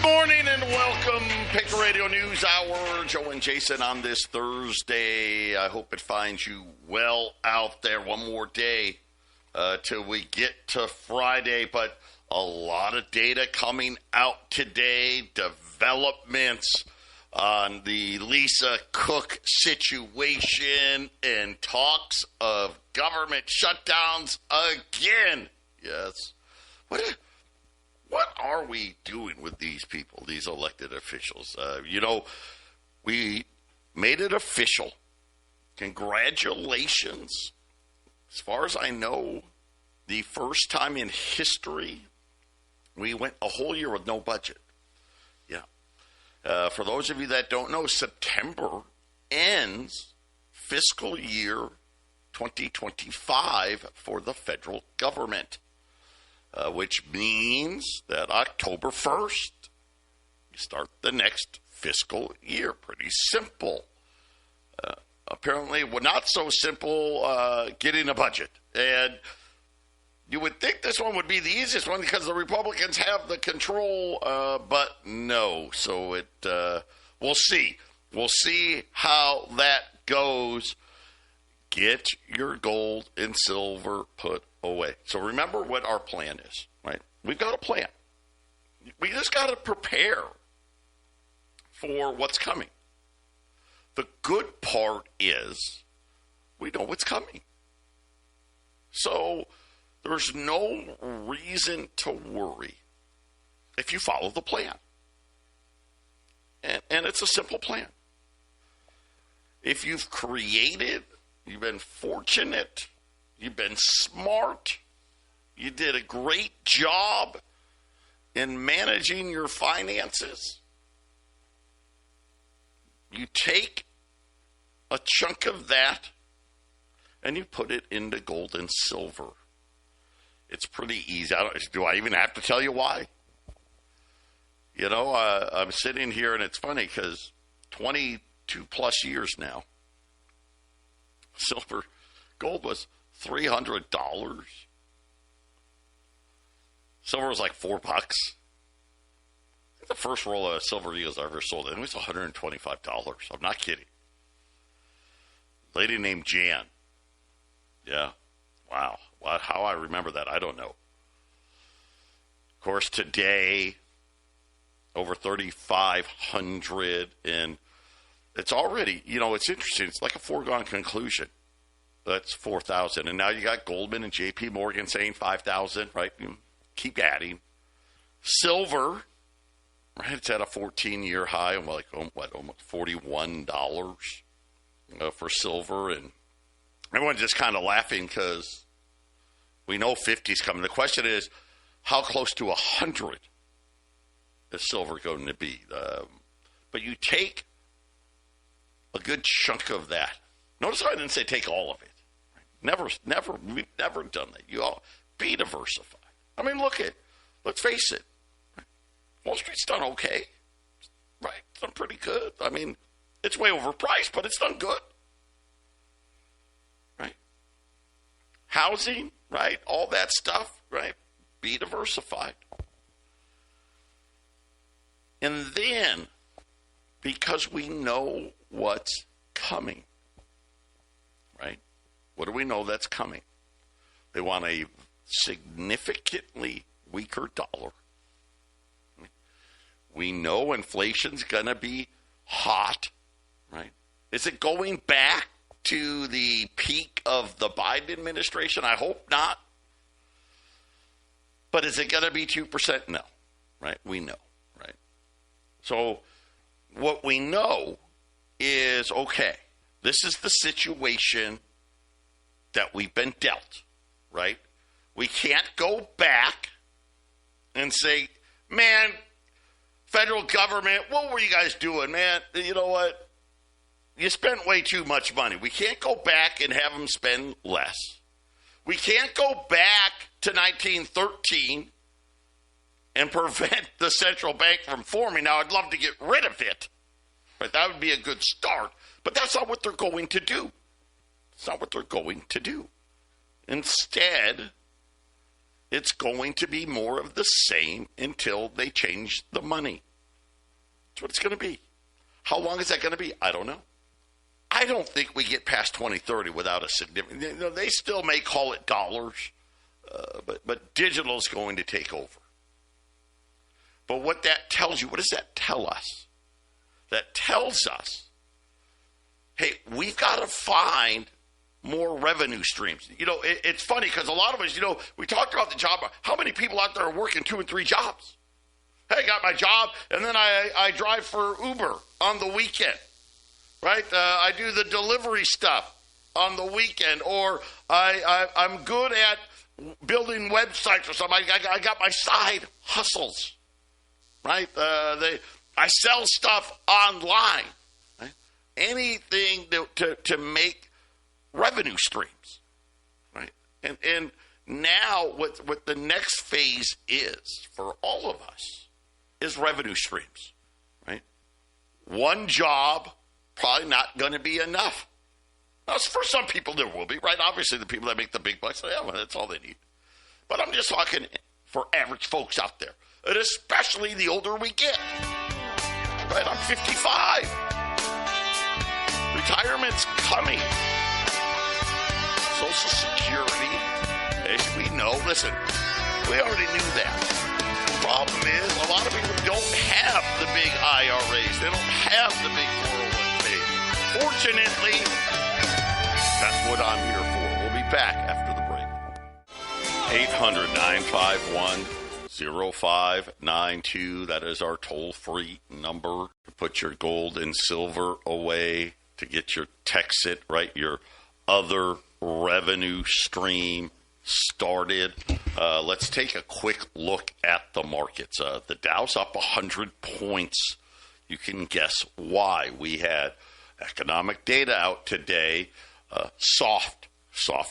morning and welcome, Patriot Radio News Hour. Joe and Jason on this Thursday. I hope it finds you well out there. One more day till we get to Friday, but a lot of data coming out today. Developments on the Lisa Cook situation and talks of government shutdowns again. Yes. What are we doing with these people, these elected officials? We made it official. Congratulations. As far as I know, the first time in history, we went a whole year with no budget. Yeah. For those of you that don't know, September ends fiscal year 2025 for the federal government. Which means that October 1st, you start the next fiscal year. Pretty simple. Apparently, not so simple getting a budget. And you would think this one would be the easiest one because the Republicans have the control, but no. So we'll see. We'll see how that goes. Get your gold and silver put away. So remember what our plan is, right? We've got a plan. We just got to prepare for what's coming. The good part is we know what's coming. So there's no reason to worry if you follow the plan. And it's a simple plan. If you've created, you've been fortunate, you've been smart, you did a great job in managing your finances, you take a chunk of that and you put it into gold and silver. It's pretty easy. Do I even have to tell you why? I'm sitting here and it's funny because 22 plus years now, gold was $300. Silver was like $4. The first roll of silver eagles I ever sold, it was $125. I'm not kidding. Lady named Jan. Yeah. Wow. How I remember that, I don't know. Of course, today, over 3,500, and it's already, it's interesting. It's like a foregone conclusion. That's 4,000. And now you got Goldman and J.P. Morgan saying 5,000, right? You keep adding. Silver, right? It's at a 14-year high. I'm like, almost $41 for silver. And everyone's just kind of laughing because we know 50's coming. The question is, how close to 100 is silver going to be? But you take a good chunk of that. Notice how I didn't say take all of it. We've never done that. You all be diversified. I mean, let's face it. Wall Street's done okay. Right? It's done pretty good. I mean, it's way overpriced, but it's done good. Right? Housing, right? All that stuff, right? Be diversified. And then, because we know what's coming, right? What do we know that's coming? They want a significantly weaker dollar. We know inflation's going to be hot, right? Is it going back to the peak of the Biden administration? I hope not. But is it going to be 2%? No, right? We know, right? So what we know is, okay, this is the situation that we've been dealt, right? We can't go back and say, man, federal government, what were you guys doing, man? You know what? You spent way too much money. We can't go back and have them spend less. We can't go back to 1913 and prevent the central bank from forming. Now, I'd love to get rid of it, but that would be a good start. But that's not what they're going to do. It's not what they're going to do. Instead, it's going to be more of the same until they change the money. That's what it's going to be. How long is that going to be? I don't know. I don't think we get past 2030 without a significant. They still may call it dollars, but digital is going to take over. But what that tells you, what does that tell us? That tells us, hey, we've got to find more revenue streams. It's funny because a lot of us, we talked about the job. How many people out there are working 2 and 3 jobs? Hey, I got my job, and then I drive for Uber on the weekend, right? I do the delivery stuff on the weekend, or I'm good at building websites or something. I got my side hustles, right? I sell stuff online, right? Anything to make revenue streams, right? And now what the next phase is for all of us is revenue streams, right? One job probably not going to be enough. Now, for some people there will be, right? Obviously the people that make the big bucks, that's all they need. But I'm just talking for average folks out there, and especially the older we get. Right, I'm 55. Retirement's coming. Social Security, as we know, listen, we already knew that. The problem is a lot of people don't have the big IRAs. They don't have the big 401ks. Fortunately, that's what I'm here for. We'll be back after the break. 800-951-0592. That is our toll-free number to put your gold and silver away, to get your Texit, right, your other revenue stream started. Let's take a quick look at the markets. The Dow's up 100 points. You can guess why. We had economic data out today, soft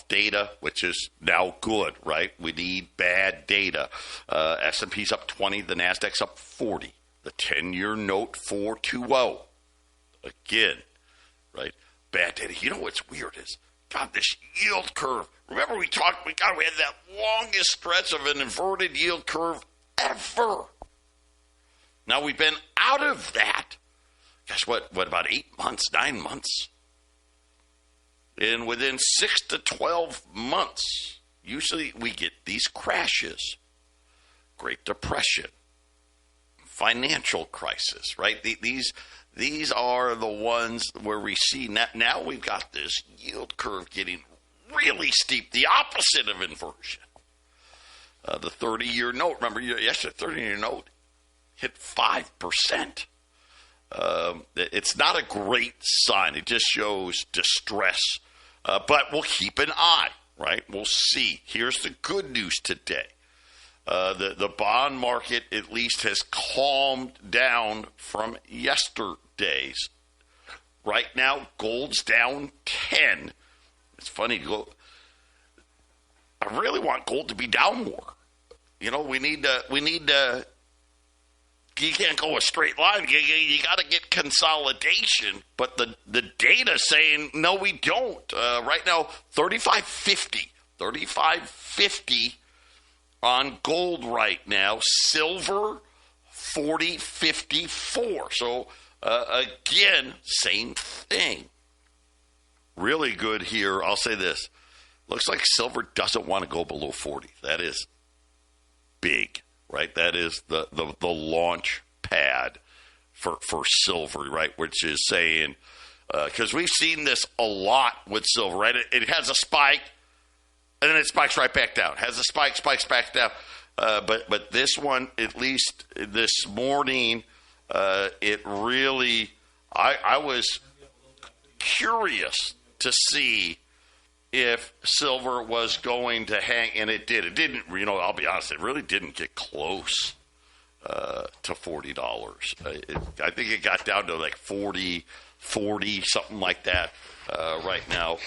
data, which is now good, right? We need bad data. S&P's up 20, the Nasdaq's up 40. The 10-year note 4.20. Again, right? Bad data. You know what's weird is, God, this yield curve. Remember we had that longest stretch of an inverted yield curve ever. Now we've been out of that. Guess what? What, about 8 months, 9 months? And within 6 to 12 months, usually we get these crashes. Great Depression, financial crisis, right? These are the ones where we see now we've got this yield curve getting really steep, the opposite of inversion. The 30-year note, remember yesterday, 30-year note hit 5%. It's not a great sign. It just shows distress. But we'll keep an eye, right? We'll see. Here's the good news today. The bond market at least has calmed down from yesterday's. Right now, gold's down 10. It's funny. I really want gold to be down more. We need to. You can't go a straight line. You got to get consolidation. But the data saying, no, we don't. Right now, 35.50 on gold right now. Silver, 40.54. So, again, same thing. Really good here. I'll say this. Looks like silver doesn't want to go below 40. That is big. Right, that is the launch pad for silver, right? Which is saying, because we've seen this a lot with silver, right? It has a spike, and then it spikes right back down. Has a spike, spikes back down. But this one, at least this morning, it really, I was curious to see if silver was going to hang, and it did. It didn't, I'll be honest, it really didn't get close to $40. I think it got down to like 40, something like that right now.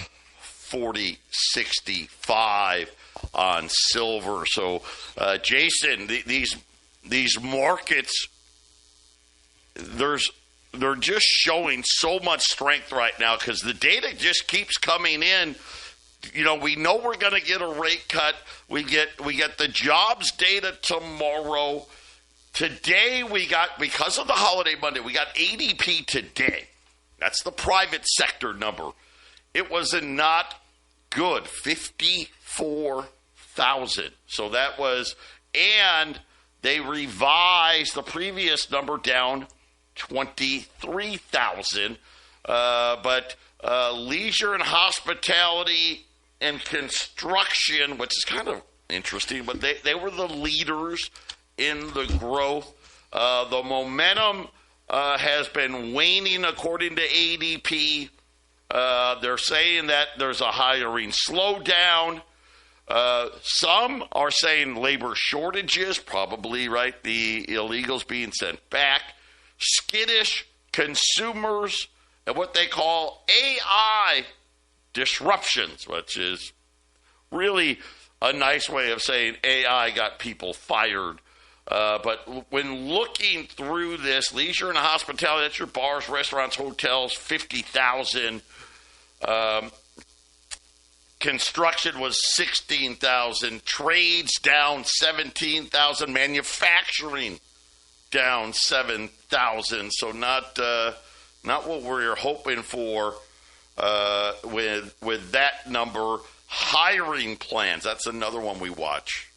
40.65 on silver. So, Jason, these markets, they're just showing so much strength right now because the data just keeps coming in. We know we're going to get a rate cut. We get the jobs data tomorrow. Today we got, because of the holiday Monday, we got ADP today. That's the private sector number. It was not good, 54,000. So that was, and they revised the previous number down 23,000. But leisure and hospitality and construction, which is kind of interesting, but they were the leaders in the growth. The momentum has been waning according to ADP. They're saying that there's a hiring slowdown. Some are saying labor shortages, probably, right? The illegals being sent back. Skittish consumers and what they call AI disruptions, which is really a nice way of saying AI got people fired. But when looking through this, leisure and hospitality, that's your bars, restaurants, hotels, 50,000. Construction was 16,000. Trades down 17,000. Manufacturing down 7,000. So not what we're hoping for with that number. Hiring plans, that's another one we watch.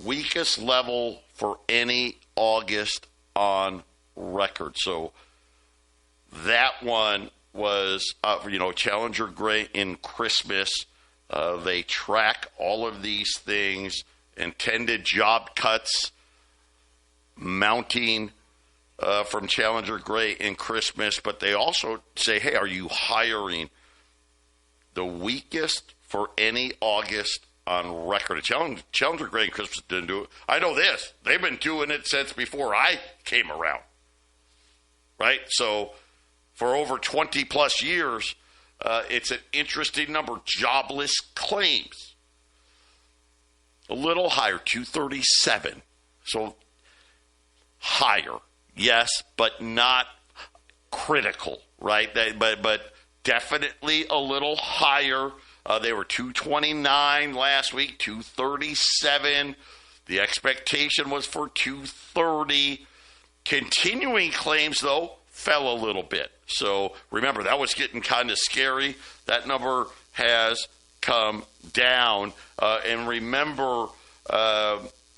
Weakest level for any August on record. So that one was, Challenger Gray in Christmas. They track all of these things, intended job cuts mounting from Challenger Gray in Christmas, but they also say, hey, are you hiring? The weakest for any August on record. Challenger Gray and Christmas didn't do it. I know this. They've been doing it since before I came around. Right? So for over 20 plus years, it's an interesting number. Jobless claims. A little higher, 237. So higher, yes, but not critical, right? But definitely a little higher. They were 229 last week, 237. The expectation was for 230. Continuing claims, though, fell a little bit. So remember, that was getting kind of scary. That number has come down. And remember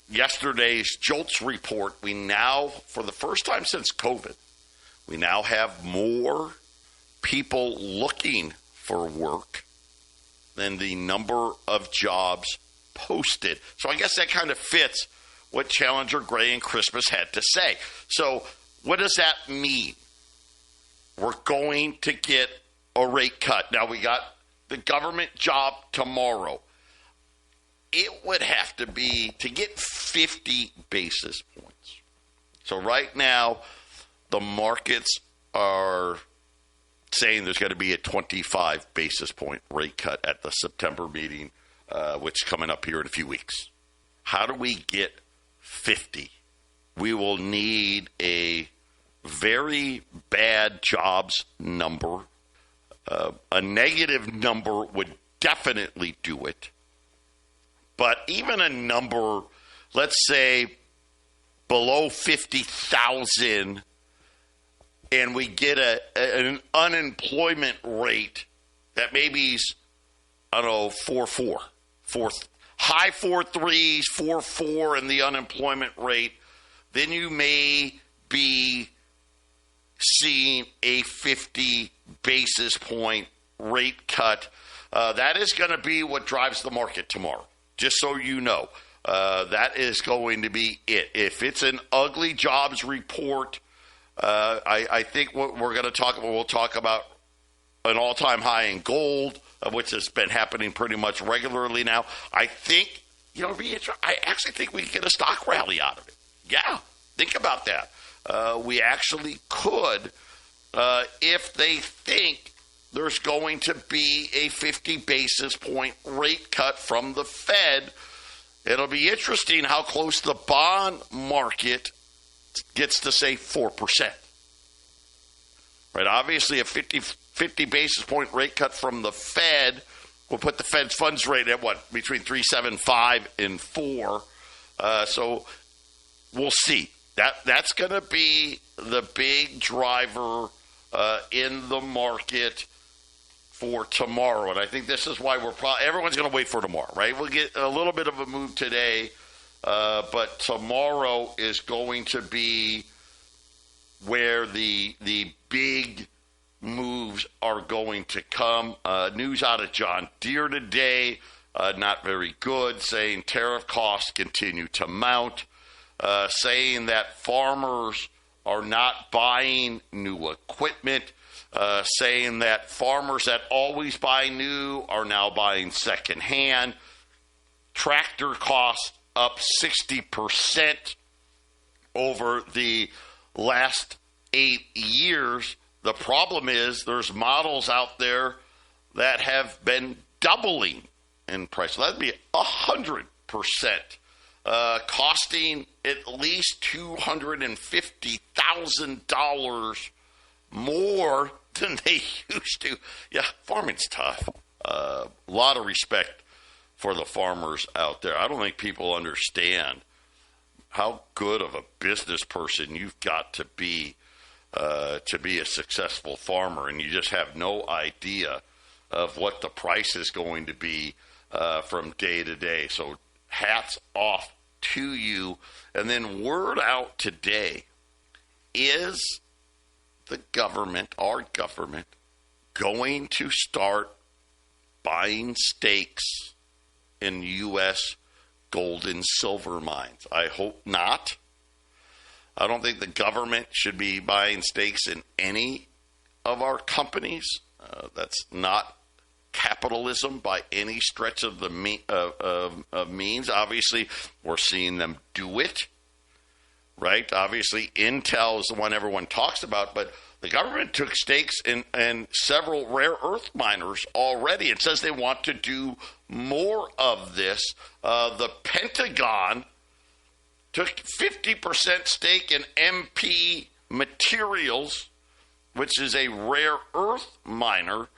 yesterday's JOLTS report. We now, for the first time since COVID, we now have more people looking for work than the number of jobs posted. So I guess that kind of fits what Challenger Gray and Christmas had to say. So what does that mean? We're going to get a rate cut. Now, we got the government job tomorrow. It would have to be to get 50 basis points. So right now, the markets are saying there's going to be a 25 basis point rate cut at the September meeting, which is coming up here in a few weeks. How do we get 50? We will need a very bad jobs number. A negative number would definitely do it. But even a number, let's say, below 50,000, and we get an unemployment rate that maybe is, 4.4, high 4.3s, 4.4 in the unemployment rate, then you may be seeing a 50 basis point rate cut. That is going to be what drives the market tomorrow, just so you know. That is going to be it. If it's an ugly jobs report, I think what we're going to talk about, we'll talk about an all-time high in gold, which has been happening pretty much regularly now. I think, I actually think we can get a stock rally out of it. Yeah, think about that. We actually could, if they think there's going to be a 50 basis point rate cut from the Fed. It'll be interesting how close the bond market gets to, say, 4%. Right? Obviously, a 50 basis point rate cut from the Fed will put the Fed's funds rate at between 3.75 and 4. So we'll see. That's going to be the big driver in the market for tomorrow. And I think this is why everyone's going to wait for tomorrow, right? We'll get a little bit of a move today, but tomorrow is going to be where the big moves are going to come. News out of John Deere today, not very good, saying tariff costs continue to mount, saying that farmers are not buying new equipment, saying that farmers that always buy new are now buying secondhand. Tractor costs up 60% over the last 8 years. The problem is there's models out there that have been doubling in price. So that'd be 100%, costing at least $250,000 more than they used to. Yeah, farming's tough. A lot of respect for the farmers out there. I don't think people understand how good of a business person you've got to be a successful farmer, and you just have no idea of what the price is going to be from day to day. So hats off to you. And then word out today, is the government, our government, going to start buying stakes in U.S. gold and silver mines? I hope not. I don't think the government should be buying stakes in any of our companies. That's not capitalism by any stretch of the means. Obviously, we're seeing them do it, right? Obviously, Intel is the one everyone talks about, but the government took stakes in several rare earth miners already. It says they want to do more of this. The Pentagon took 50% stake in MP Materials, which is a rare earth miner.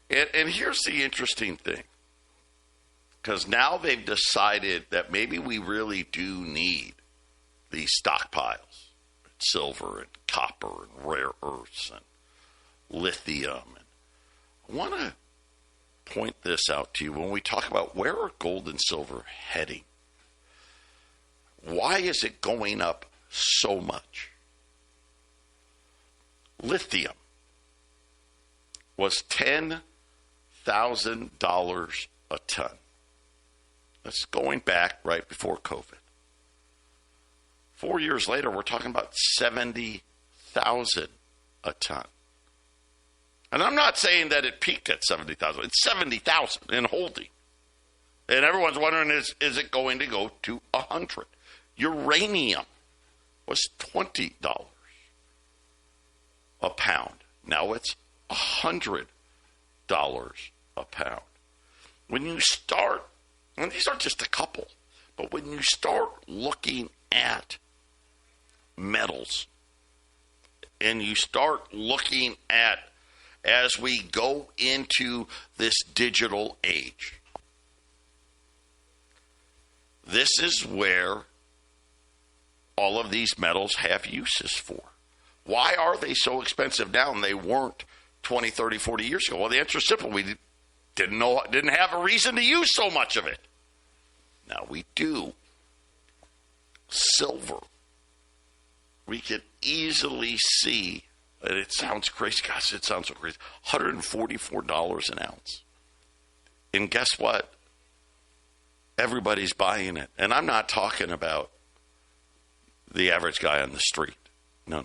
And here's the interesting thing, because now they've decided that maybe we really do need these stockpiles, silver and copper and rare earths and lithium. And I want to point this out to you when we talk about where are gold and silver heading. Why is it going up so much? Lithium was $10,000 a ton. That's going back right before COVID. 4 years later, we're talking about $70,000 a ton. And I'm not saying that it peaked at $70,000. It's $70,000 and holding. And everyone's wondering, is it going to go to $100,000? Uranium was $20 a pound. Now it's $100 a pound. When you start, and these are just a couple, but when you start looking at metals and you start looking at, as we go into this digital age, this is where all of these metals have uses for. Why are they so expensive now and they weren't 20, 30, 40 years ago? Well, the answer is simple. We didn't have a reason to use so much of it. Now we do. Silver. We can easily see, and it sounds crazy. Gosh, it sounds so crazy. $144 an ounce. And guess what? Everybody's buying it. And I'm not talking about the average guy on the street. No.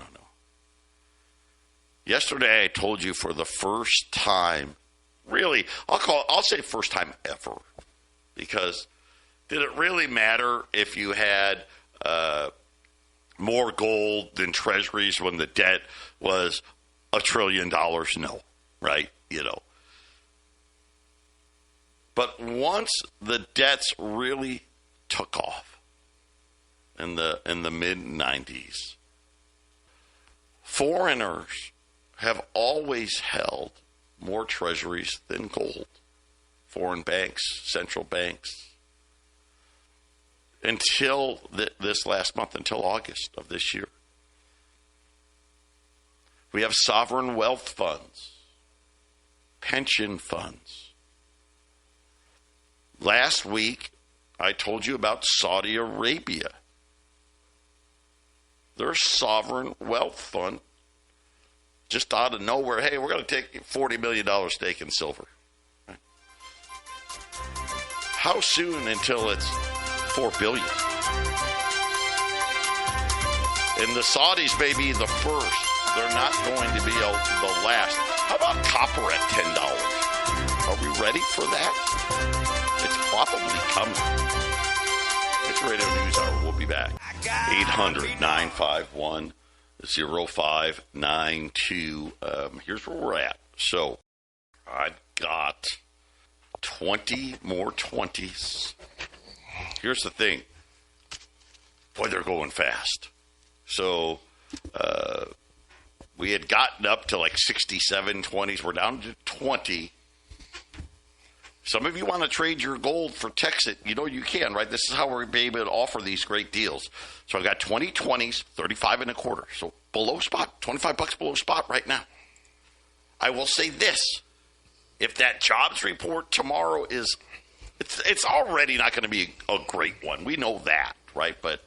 Yesterday I told you for the first time, really, I'll say first time ever, because did it really matter if you had more gold than treasuries when the debt was $1 trillion? No, right? But once the debts really took off in the mid-90s, foreigners have always held more treasuries than gold. Foreign banks, central banks. until this last month, until August of this year. We have sovereign wealth funds, pension funds. Last week, I told you about Saudi Arabia. Their sovereign wealth fund, just out of nowhere, hey, we're going to take a $40 million stake in silver. Right? How soon until it's $4 billion? And the Saudis may be the first. They're not going to be the last. How about copper at $10? Are we ready for that? It's probably coming. It's Radio News Hour. We'll be back. 800-951-0592. Here's where we're at. So I've got 20 more 20s. Here's the thing. Boy, they're going fast. So we had gotten up to like 67 20s. We're down to 20. Some of you want to trade your gold for Texas. You know you can, right? This is how we're able to offer these great deals. So I've got 20 20s, 35 and a quarter. So below spot, $25 below spot right now. I will say this. If that jobs report tomorrow is, it's already not going to be a great one. We know that, right? But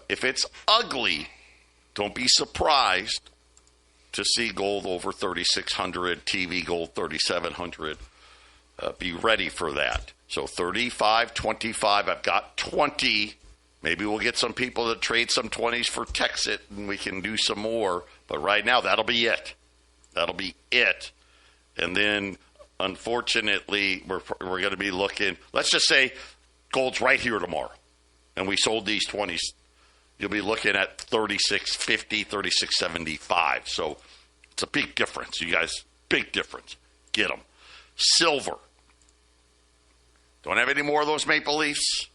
if it's ugly, don't be surprised to see gold over 3,600, TV gold 3,700. Be ready for that. So 35, 25, I've got 20. Maybe we'll get some people to trade some 20s for Texas and we can do some more. But right now, that'll be it. That'll be it. And then, unfortunately, we're going to be looking, let's just say gold's right here tomorrow. And we sold these 20s. You'll be looking at 36.50, 36.75. So it's a big difference. You guys, big difference. Get them. Silver. Don't have any more of those Maple Leafs.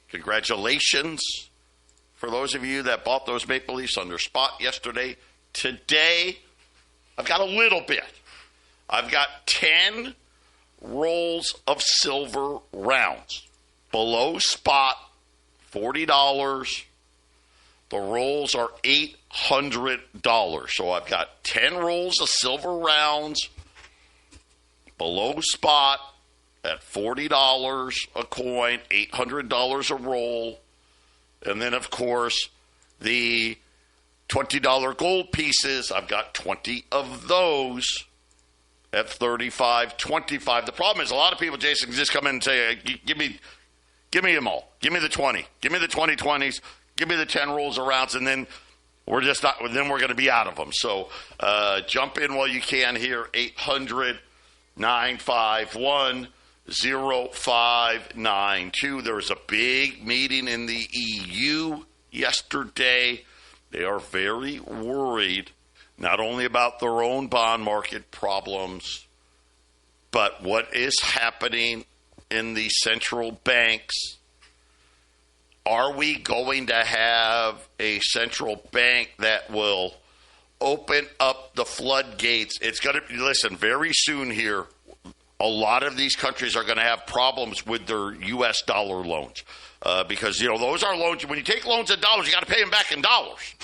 Congratulations for those of you that bought those Maple Leafs under spot yesterday. Today, I've got a little bit. I've got 10 rolls of silver rounds. Below spot, $40. The rolls are $800. So I've got 10 rolls of silver rounds below spot at $40 a coin, $800 a roll. And then, of course, the $20 gold pieces, I've got 20 of those at $35.25. The problem is a lot of people, Jason, just come in and say, give me them all. Give me the 20. Give me the 20/20s. Give me the 10 rolls of rounds, and then we're just not. Then we're going to be out of them. So jump in while you can here. 800-951-0592. There was a big meeting in the EU yesterday. They are very worried, not only about their own bond market problems, but what is happening in the central banks. Are we going to have a central bank that will open up the floodgates? It's going to be, listen, very soon here, a lot of these countries are going to have problems with their U.S. dollar loans because, you know, those are loans. When you take loans in dollars, you got to pay them back in dollars.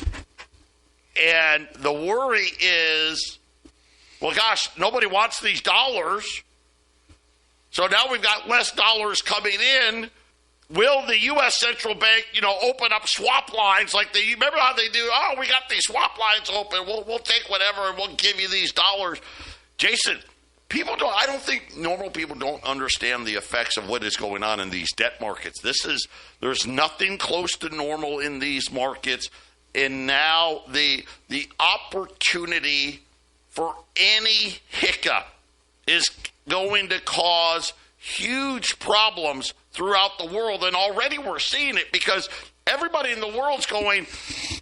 And the worry is, well, gosh, nobody wants these dollars. So now we've got less dollars coming in. Will the U.S. Central Bank, you know, open up swap lines like they, remember how they do? Oh, we got these swap lines open. We'll take whatever and we'll give you these dollars. Jason, I don't think normal people don't understand the effects of what is going on in these debt markets. There's nothing close to normal in these markets. And now the opportunity for any hiccup is going to cause huge problems throughout the world. And already we're seeing it because everybody in the world's going,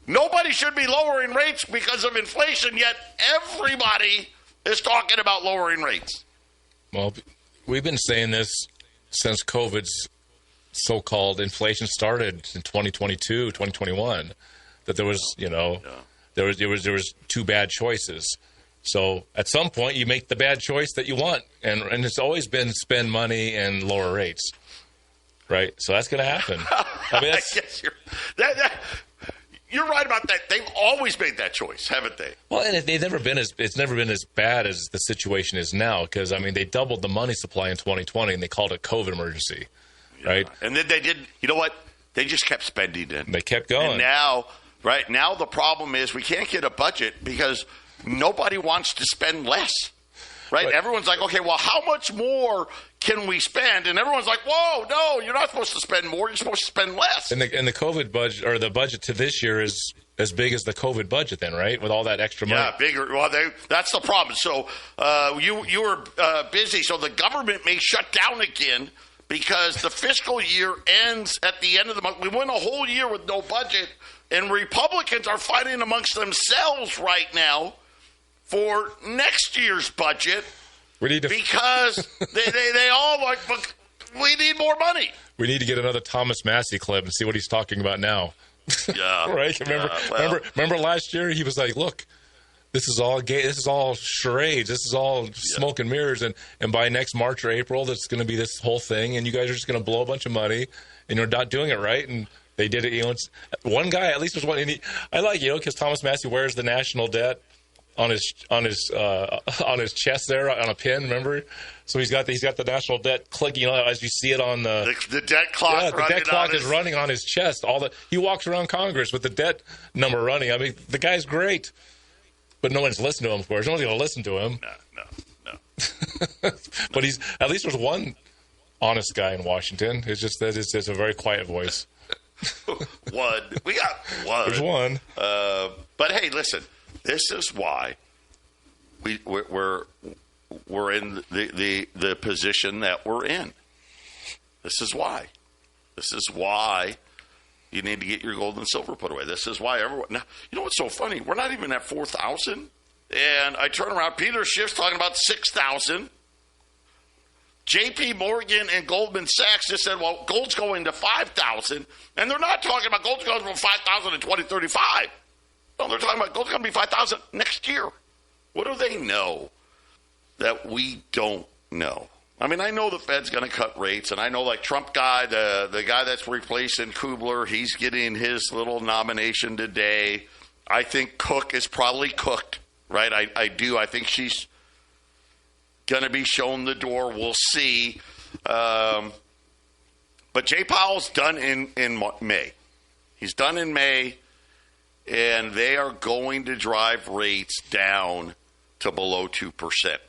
nobody should be lowering rates because of inflation, yet everybody is talking about lowering rates. Well, we've been saying this since COVID's so-called inflation started in 2022, 2021, that there was, you know, there was two bad choices. So at some point you make the bad choice that you want, and it's always been spend money and lower rates. right? So that's going to happen. I mean, I guess you're right about that. They've always made that choice, haven't they? Well, and it's never been as bad as the situation is now, because I mean they doubled the money supply in 2020 and they called it COVID emergency, right? And then they did. You know what? They just kept spending it. They kept going. And now the problem is we can't get a budget because nobody wants to spend less. Right? But everyone's like, okay, well, how much more can we spend? And everyone's like, whoa, no, you're not supposed to spend more. You're supposed to spend less. And the COVID budget, or the budget to this year, is as big as the COVID budget then, right? With all that extra money. Yeah, bigger. Well, that's the problem. So you were busy. So the government may shut down again because the fiscal year ends at the end of the month. We went a whole year with no budget, and Republicans are fighting amongst themselves right now for next year's budget because they all like, we need more money. We need to get another Thomas Massey clip and see what he's talking about now. Yeah. Right? Remember last year he was like, look, this is all gay. This is all charades. This is all smoke and mirrors. And by next March or April, that's going to be this whole thing. And you guys are just going to blow a bunch of money and you're not doing it right. And they did it. One guy, at least was one. And I like, because Thomas Massey wears the national debt on his chest there on a pin, remember? So he's got the national debt clicking, as you see it on the debt clock. Yeah, the debt clock is running on his chest. He walks around Congress with the debt number running. I mean, the guy's great, but no one's listening to him. Of course, no one's going to listen to him. No. But at least there's one honest guy in Washington. It's just that it's a very quiet voice. One. We got one. There's one. But hey, listen. This is why we're in the position that we're in. This is why. This is why you need to get your gold and silver put away. This is why everyone. Now, you know what's so funny? We're not even at 4,000, and I turn around. Peter Schiff's talking about 6,000. J.P. Morgan and Goldman Sachs just said, well, gold's going to 5,000, and they're not talking about gold's going from 5,000 in 2035. No, they're talking about gold's going to be 5,000 next year. What do they know that we don't know? I mean, I know the Fed's going to cut rates, and I know, like Trump guy, the guy that's replacing Kubler, he's getting his little nomination today. I think Cook is probably cooked, right? I do. I think she's going to be shown the door. We'll see. But Jay Powell's done in May. He's done in May. And they are going to drive rates down to below 2%.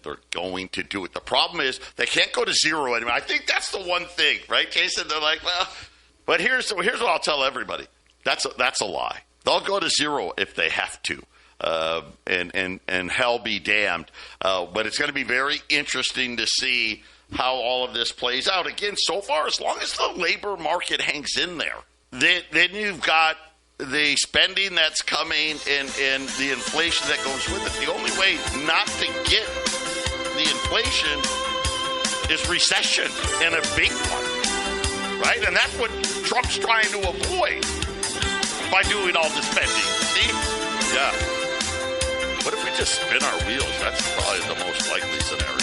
They're going to do it. The problem is they can't go to zero anymore. I think that's the one thing, right, Jason? They're like, well, but here's what I'll tell everybody. That's a lie. They'll go to zero if they have to, and hell be damned. But it's going to be very interesting to see how all of this plays out. Again, so far, as long as the labor market hangs in there, then you've got the spending that's coming and the inflation that goes with it. The only way not to get the inflation is recession, and a big one, right? And that's what Trump's trying to avoid by doing all the spending. See? Yeah. What if we just spin our wheels? That's probably the most likely scenario.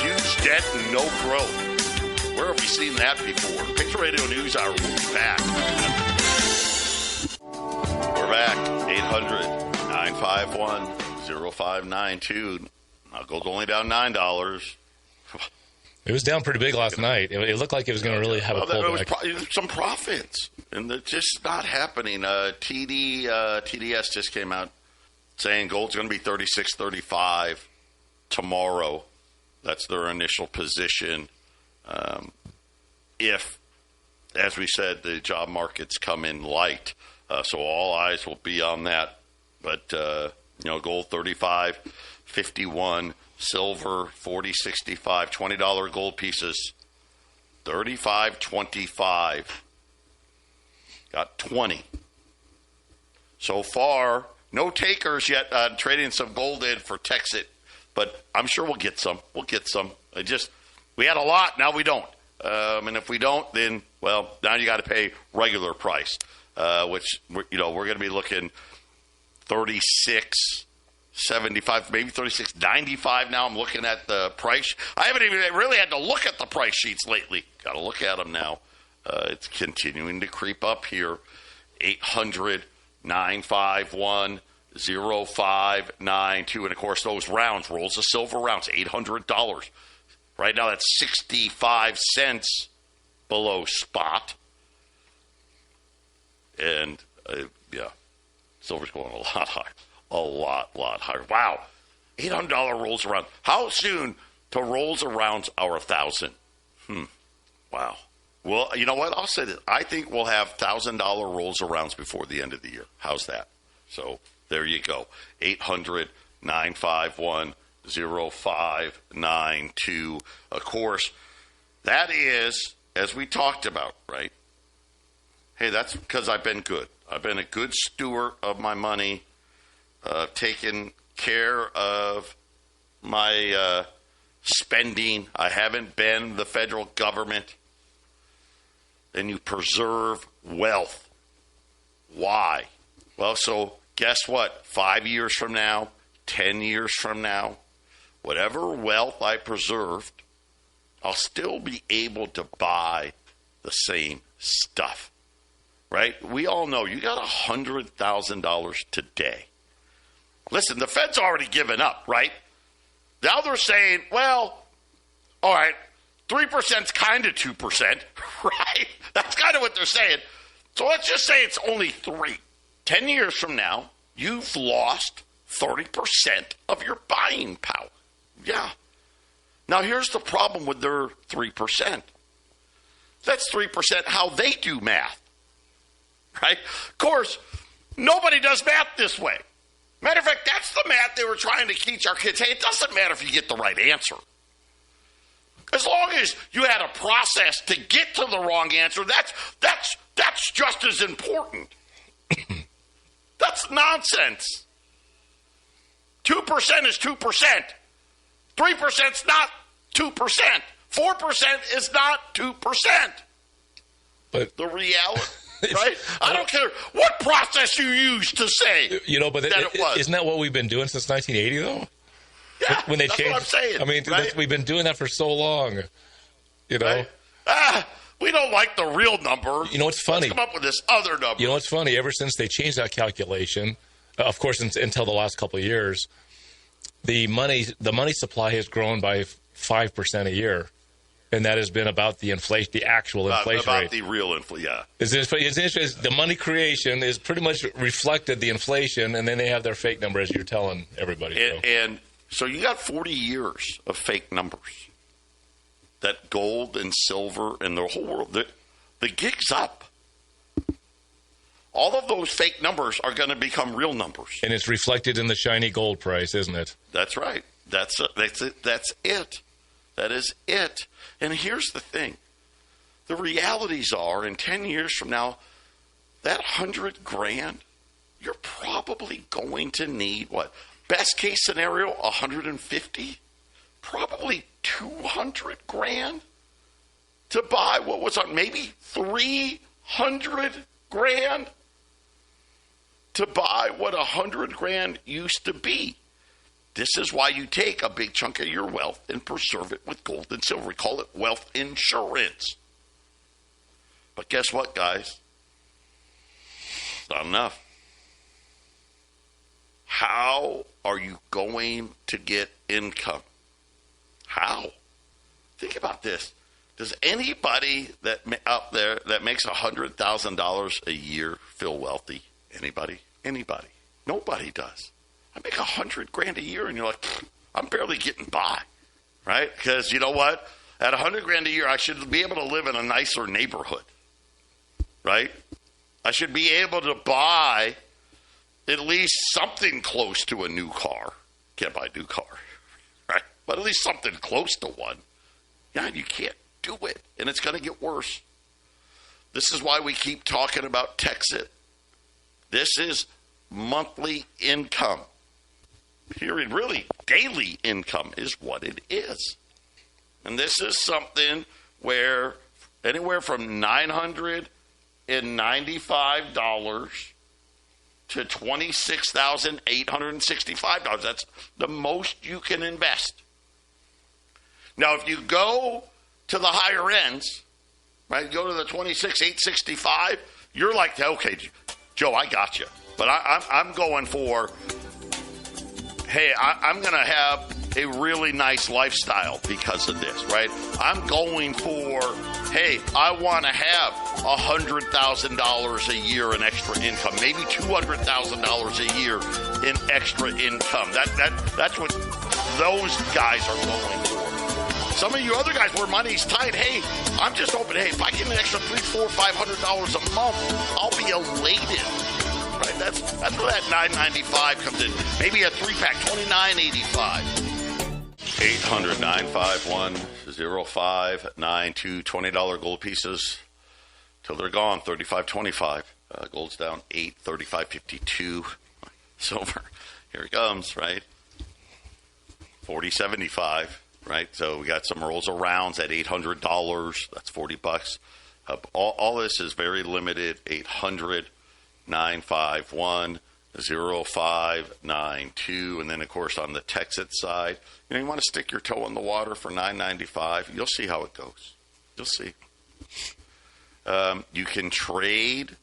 Huge debt and no growth. Where have we seen that before? Picture Radio News Hour. We'll be back. We're back. 800-951-0592. Now, gold's only down $9. It was down pretty big last night. It looked like it was going to really have a pullback. It was some profits, and it's just not happening. TDS just came out saying gold's going to be $36.35 tomorrow. That's their initial position. If, as we said, the job markets come in light. So all eyes will be on that. But, gold $35.51, silver $40.65, $20 gold pieces $35.25. Got 20. So far, no takers yet on trading some gold in for Texit, but I'm sure we'll get some. We had a lot, now we don't. And if we don't, then, well, now you got to pay regular price. Which, we're going to be looking $36.75, maybe $36.95 now. I'm looking at the price. I haven't even really had to look at the price sheets lately. Got to look at them now. It's continuing to creep up here. 800-951-0592. And, of course, those rounds, rolls of silver rounds, $800. Right now, that's 65 cents below spot. And, silver's going a lot higher. A lot higher. Wow. $800 rolls around. How soon to rolls around our 1,000? Wow. Well, you know what? I'll say this. I think we'll have $1,000 rolls arounds before the end of the year. How's that? So there you go. 800-951-0592. Of course, that is, as we talked about, right? Hey, that's because I've been good. I've been a good steward of my money, taken care of my spending. I haven't been the federal government. And you preserve wealth. Why? Well, so guess what? 5 years from now, 10 years from now, whatever wealth I preserved, I'll still be able to buy the same stuff. Right? We all know you got $100,000 today. Listen, the Fed's already given up, right? Now they're saying, well, all right, 3% is kind of 2%, right? That's kind of what they're saying. So let's just say it's only 3. 10 years from now, you've lost 30% of your buying power. Yeah. Now here's the problem with their 3%. That's 3% how they do math. Right? Of course, nobody does math this way. Matter of fact, that's the math they were trying to teach our kids. Hey, it doesn't matter if you get the right answer. As long as you had a process to get to the wrong answer, that's just as important. That's nonsense. 2% is 2%. 3% is not 2%. 4% is not 2%. But the reality... Right? I don't care what process you use to say but it was. Isn't that what we've been doing since 1980, though? Yeah, when they that's changed, what I'm saying. I mean, right? we've been doing that for so long, you know? Right? We don't like the real number. You know what's funny? Let's come up with this other number. You know what's funny? Ever since they changed that calculation, of course, until the last couple of years, the money supply has grown by 5% a year. And that has been about the inflation, the actual inflation rate. About the real inflation, yeah. It's interesting. The money creation is pretty much reflected the inflation, and then they have their fake number, as you're telling everybody. And so you got 40 years of fake numbers. That gold and silver and the whole world, the gig's up. All of those fake numbers are going to become real numbers. And it's reflected in the shiny gold price, isn't it? That's right. That's it. That is it. And here's the thing. The realities are, in 10 years from now, that $100,000, you're probably going to need, what? Best case scenario, $150,000? Probably $200,000 to buy what was on, maybe $300,000 to buy what $100,000 used to be. This is why you take a big chunk of your wealth and preserve it with gold and silver. We call it wealth insurance. But guess what, guys? It's not enough. How are you going to get income? How? Think about this. Does anybody out there that makes $100,000 a year feel wealthy? Anybody? Nobody does. I make $100,000 a year, and you're like, I'm barely getting by, right? Because you know what? At $100,000 a year, I should be able to live in a nicer neighborhood, right? I should be able to buy at least something close to a new car. Can't buy a new car, right? But at least something close to one. Yeah, you can't do it, and it's going to get worse. This is why we keep talking about Texit. This is monthly income. Period. Really, daily income is what it is. And this is something where anywhere from $995 to $26,865. That's the most you can invest. Now, if you go to the higher ends, right? Go to the 26,865. You're like, okay, Joe, I got you. But I'm going for, hey, I'm going to have a really nice lifestyle because of this, right? I'm going for, hey, I want to have $100,000 a year in extra income, maybe $200,000 a year in extra income. That's what those guys are going for. Some of you other guys where money's tight, hey, I'm just hoping, hey, if I get an extra $300, $400, $500 a month, I'll be elated. Right? That's where that $9.95 comes in. Maybe a 3-pack, $29.85. 800-951-0592. $20 gold pieces till they're gone. $35.25. Gold's down 8. $35.52. Silver, here it comes. Right. $40.75. Right. So we got some rolls of rounds at $800. That's $40. All this is very limited. 800-951-0592. And then, of course, on the Texas side, you want to stick your toe in the water for $9.95. You'll see how it goes. You'll see. You can trade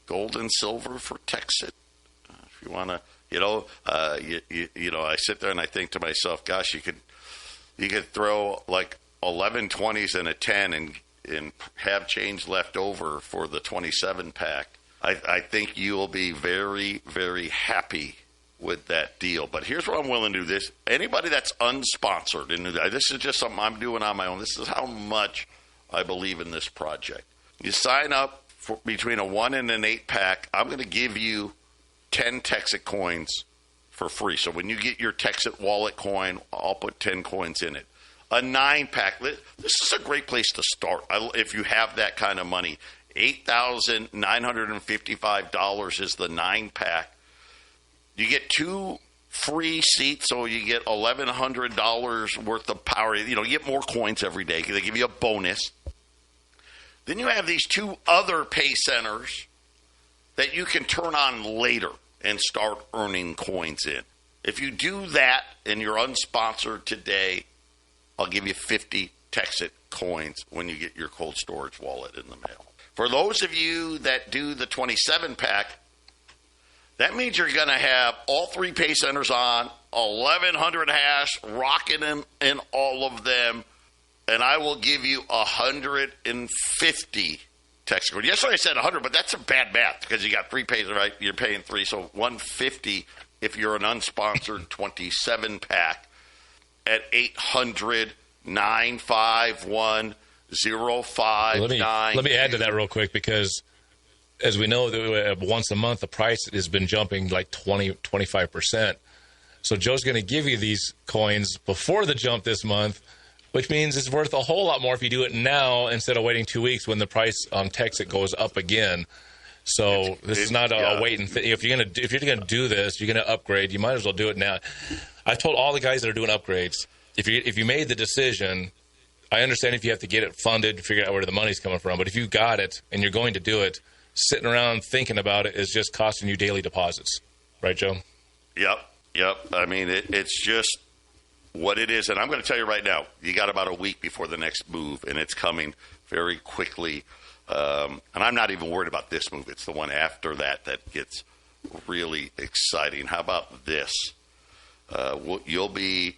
gold and silver for Texas. If you want to, I sit there and I think to myself, gosh, you could throw like 11 20s and a 10 and have change left over for the 27-pack. I think you will be very, very happy with that deal. But here's what I'm willing to do. This anybody that's unsponsored, and this is just something I'm doing on my own. This is how much I believe in this project. You sign up for between a 1 and an 8-pack. I'm going to give you 10 Texas coins for free. So when you get your Texas wallet coin, I'll put 10 coins in it. A 9-pack. This is a great place to start if you have that kind of money. $8,955 is the 9-pack. You get 2 free seats, so you get $1,100 worth of power. You get more coins every day. They give you a bonus. Then you have these 2 other pay centers that you can turn on later and start earning coins in. If you do that and you're unsponsored today, I'll give you 50 Texas coins when you get your cold storage wallet in the mail. For those of you that do the 27-pack, that means you're going to have all 3 pay centers on, 1,100 hash, rocking in all of them, and I will give you 150 Texas coins. Yesterday I said 100, but that's a bad math because you got 3 pays, right? You're paying 3, so 150 if you're an unsponsored 27-pack at 800-951-0592. Let me add to that real quick because, as we know, once a month the price has been jumping like 20-25%. So Joe's going to give you these coins before the jump this month, which means it's worth a whole lot more if you do it now instead of waiting 2 weeks when the price on Texas goes up again. So this is not a wait and if you're going to do this, you're going to upgrade. You might as well do it now. I've told all the guys that are doing upgrades, if you made the decision. I understand if you have to get it funded to figure out where the money's coming from, but if you got it and you're going to do it, sitting around thinking about it is just costing you daily deposits. Right, Joe? Yep. I mean, it's just what it is. And I'm going to tell you right now, you got about a week before the next move, and it's coming very quickly. And I'm not even worried about this move. It's the one after that gets really exciting. How about this? You'll be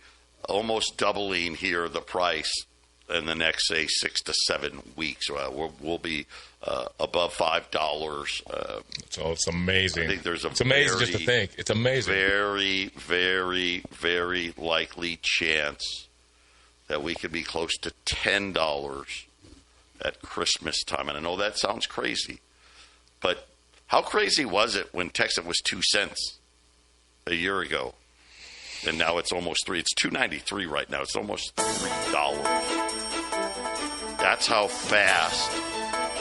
almost doubling here the price in the next, say, 6 to 7 weeks. We'll be above $5. So it's amazing. I think there's it's amazing just to think. It's amazing. Very, very, very likely chance that we could be close to $10 at Christmas time. And I know that sounds crazy, but how crazy was it when Texas was 2 cents a year ago? And now it's almost $3. It's $2.93 right now. It's almost $3. That's how fast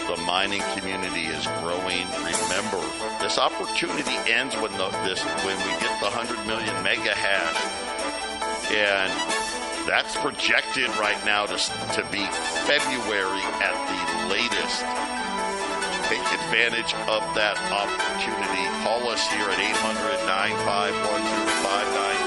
the mining community is growing. Remember, this opportunity ends when we get the 100 million mega hash, and that's projected right now to be February at the latest. Take advantage of that opportunity. Call us here at 800-951-0592.